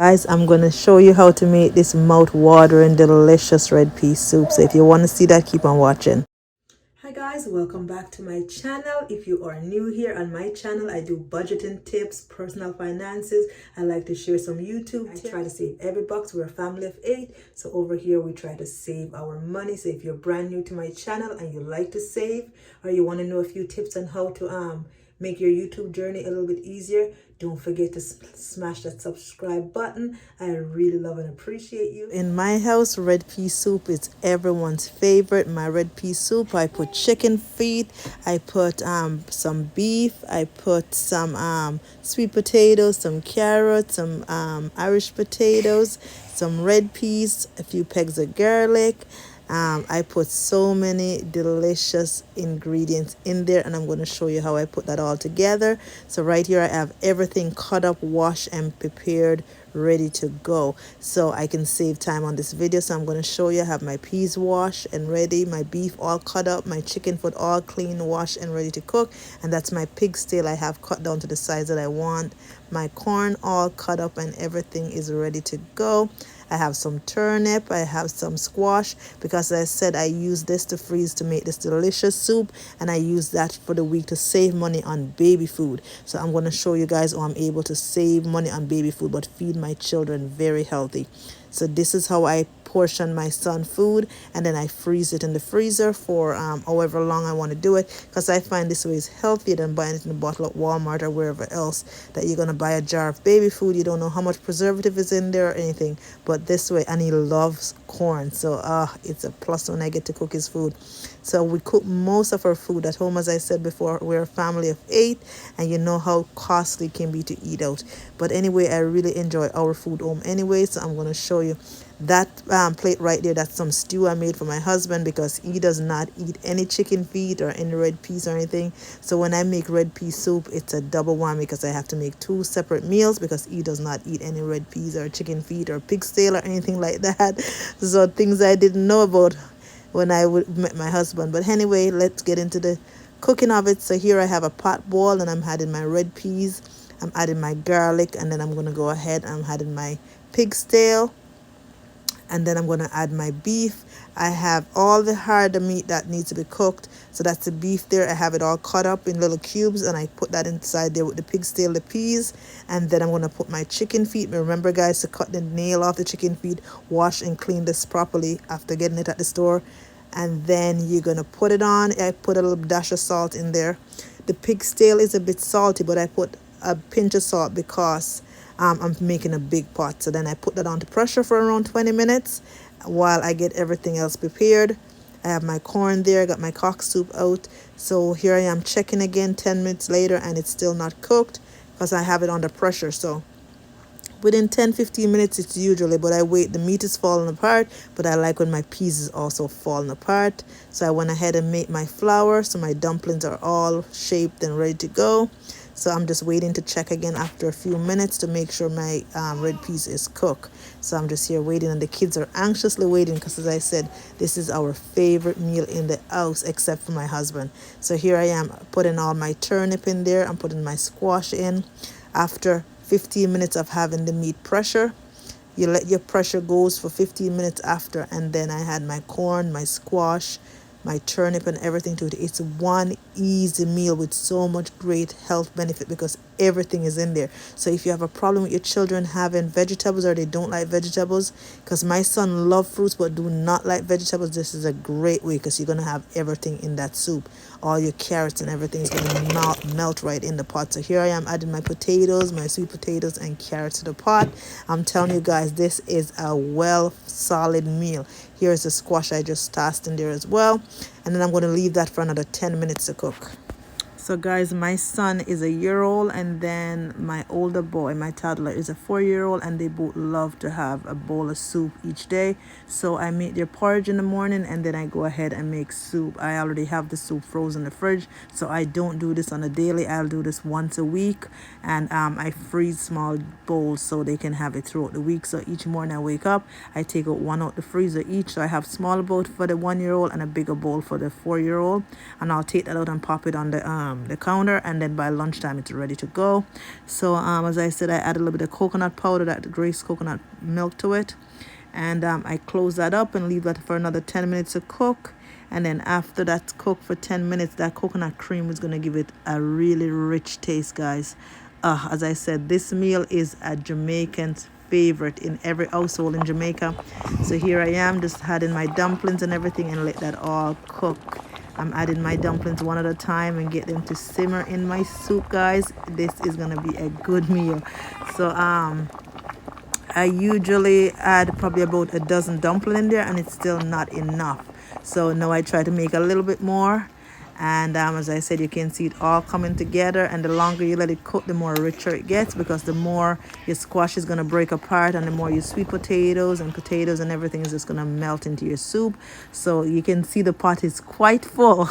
Guys, I'm going to show you how to make this mouth-watering delicious red pea soup. So if you want to see that, keep on watching. Hi guys, welcome back to my channel. If you are new here on my channel, I do budgeting tips, personal finances. I like to share some YouTube tips. I try to save every buck. We're a family of 8, so over here we try to save our money. So if you're brand new to my channel and you like to save, or you want to know a few tips on how to make your YouTube journey a little bit easier, don't forget to smash that subscribe button. I really love and appreciate you. In my house, red pea soup is everyone's favorite. My red pea soup, I put chicken feet, I put some beef, I put some sweet potatoes, some carrots, some Irish potatoes, some red peas, a few pegs of garlic. I put so many delicious ingredients in there, and I'm going to show you how I put that all together. So right here I have everything cut up, washed and prepared, ready to go, so I can save time on this video. So I'm going to show you. I have my peas washed and ready, my beef all cut up, my chicken foot all clean, washed and ready to cook, and that's my pig's tail I have cut down to the size that I want. My corn all cut up and everything is ready to go. I have some turnip, I have some squash, because as I said, I use this to freeze to make this delicious soup, and I use that for the week to save money on baby food. So I'm going to show you guys how I'm able to save money on baby food but feed my children very healthy. So this is how I portion my son food, and then I freeze it in the freezer for however long I want to do it, because I find this way is healthier than buying it in a bottle at Walmart or wherever else that you're going to buy a jar of baby food. You don't know how much preservative is in there or anything, but this way. And he loves corn, so it's a plus when I get to cook his food. So we cook most of our food at home. As I said before, we're a family of 8, and you know how costly it can be to eat out. But anyway, I really enjoy our food home anyway, so I'm going to show you that plate right there. That's some stew I made for my husband, because he does not eat any chicken feet or any red peas or anything. So when I make red pea soup, it's a double whammy, because I have to make 2 separate meals, because he does not eat any red peas or chicken feet or pig's tail or anything like that. So things I didn't know about when I met my husband. But anyway, let's get into the cooking of it. So here I have a pot boil, and I'm adding my red peas, I'm adding my garlic, and then I'm going to go ahead and I'm adding my pig's tail, and then I'm going to add my beef. I have all the hard meat that needs to be cooked, so that's the beef there. I have it all cut up in little cubes, and I put that inside there with the pig's tail, the peas, and then I'm going to put my chicken feet. Remember guys, to cut the nail off the chicken feet, wash and clean this properly after getting it at the store, and then you're going to put it on. I put a little dash of salt in there. The pig's tail is a bit salty, but I put a pinch of salt because I'm making a big pot. So then I put that on to pressure for around 20 minutes while I get everything else prepared. I have my corn there, I got my cock soup out. So here I am checking again 10 minutes later, and it's still not cooked because I have it under pressure. So within 10-15 minutes it's usually, but I wait. The meat is falling apart, but I like when my peas is also falling apart. So I went ahead and made my flour, so my dumplings are all shaped and ready to go. So I'm just waiting to check again after a few minutes to make sure my red peas is cooked. So I'm just here waiting, and the kids are anxiously waiting, because as I said, this is our favorite meal in the house except for my husband. So here I am putting all my turnip in there. I'm putting my squash in. After 15 minutes of having the meat pressure, you let your pressure goes for 15 minutes after, and then I had my corn, my squash, my turnip and everything to it. It's one easy meal with so much great health benefit, because everything is in there. So if you have a problem with your children having vegetables, or they don't like vegetables, because my son loves fruits but do not like vegetables, this is a great way, because you're going to have everything in that soup. All your carrots and everything is going to melt right in the pot. So here I am adding my potatoes, my sweet potatoes and carrots to the pot. I'm telling you guys, this is a well solid meal. Here's the squash I just tossed in there as well, and then I'm going to leave that for another 10 minutes to cook. So guys, my son is a year-old, and then my older boy, my toddler, is a 4-year-old, and they both love to have a bowl of soup each day. So I make their porridge in the morning, and then I go ahead and make soup. I already have the soup frozen in the fridge, so I don't do this on a daily. I'll do this once a week, and I freeze small bowls so they can have it throughout the week. So each morning I wake up, I take out one out the freezer each. So I have smaller bowl for the 1-year-old and a bigger bowl for the 4-year-old, and I'll take that out and pop it on the the counter, and then by lunchtime it's ready to go. So as I said, I add a little bit of coconut powder, that grease coconut milk to it, and I close that up and leave that for another 10 minutes to cook. And then after that's cooked for 10 minutes, that coconut cream is going to give it a really rich taste, guys. As I said, this meal is a Jamaican's favorite in every household in Jamaica. So here I am just adding my dumplings and everything and let that all cook. I'm adding my dumplings one at a time and get them to simmer in my soup, guys. This is going to be a good meal. So I usually add probably about a dozen dumplings in there, and it's still not enough. So now I try to make a little bit more. And as I said, you can see it all coming together, and the longer you let it cook, the more richer it gets, because the more your squash is going to break apart, and the more your sweet potatoes and everything is just going to melt into your soup. So you can see the pot is quite full.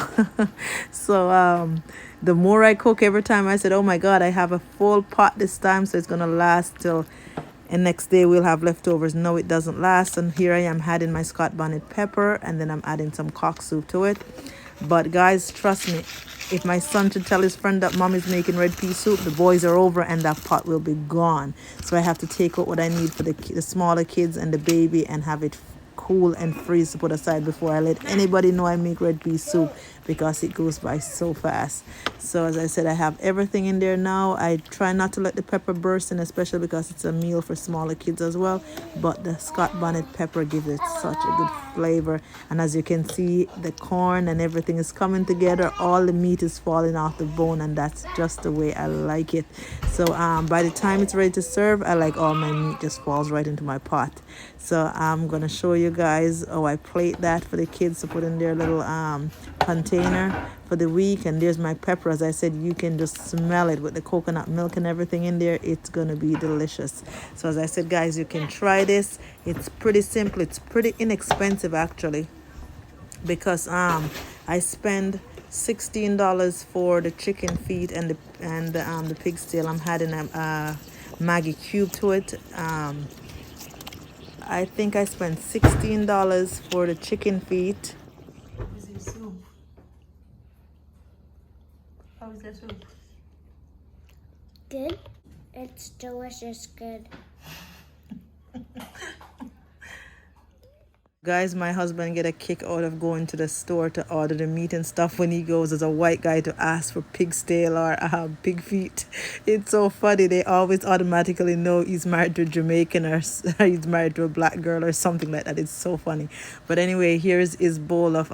So the more I cook, every time I said, oh my God, I have a full pot this time, so it's going to last till, and next day we'll have leftovers. No, it doesn't last. And here I am adding my Scott bonnet pepper, and then I'm adding some cock soup to it. But guys, trust me, if my son should tell his friend that mom is making red pea soup, the boys are over and that pot will be gone. So I have to take out what I need for the smaller kids and the baby and have it cool and freeze to put aside before I let anybody know I make red pea soup, because it goes by so fast. So as I said, I have everything in there now. I try not to let the pepper burst in, especially because it's a meal for smaller kids as well. But the Scott bonnet pepper gives it such a good flavor. And as you can see, the corn and everything is coming together. All the meat is falling off the bone, and that's just the way I like it. So by the time it's ready to serve, I like all my meat just falls right into my pot. So I'm gonna show you guys how I plate that for the kids to put in their little container for the week. And there's my pepper. As I said, you can just smell it with the coconut milk and everything in there. It's gonna be delicious. So as I said, guys, you can try this. It's pretty simple. It's pretty inexpensive actually, because I spend $16 for the chicken feet and the pig's tail. I'm adding a Maggie cube to it. I think I spent $16 for the chicken feet. How is your soup? How is that soup? Good. It's delicious good. Guys, my husband get a kick out of going to the store to order the meat and stuff when he goes as a white guy to ask for pig's tail or pig feet. It's so funny. They always automatically know he's married to a Jamaican or he's married to a black girl or something like that. It's so funny. But anyway, here's his bowl of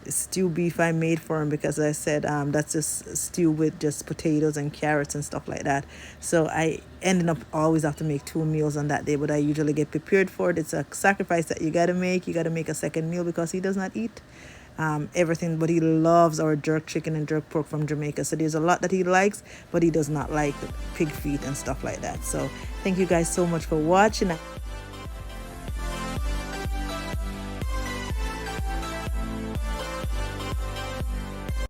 stew beef I made for him, because I said that's just stew with just potatoes and carrots and stuff like that. So I ended up always have to make 2 meals on that day, but I usually get prepared for it. It's a sacrifice that you gotta make. You gotta make a second meal because he does not eat everything, but he loves our jerk chicken and jerk pork from Jamaica. So there's a lot that he likes, but he does not like the pig feet and stuff like that. So thank you guys so much for watching.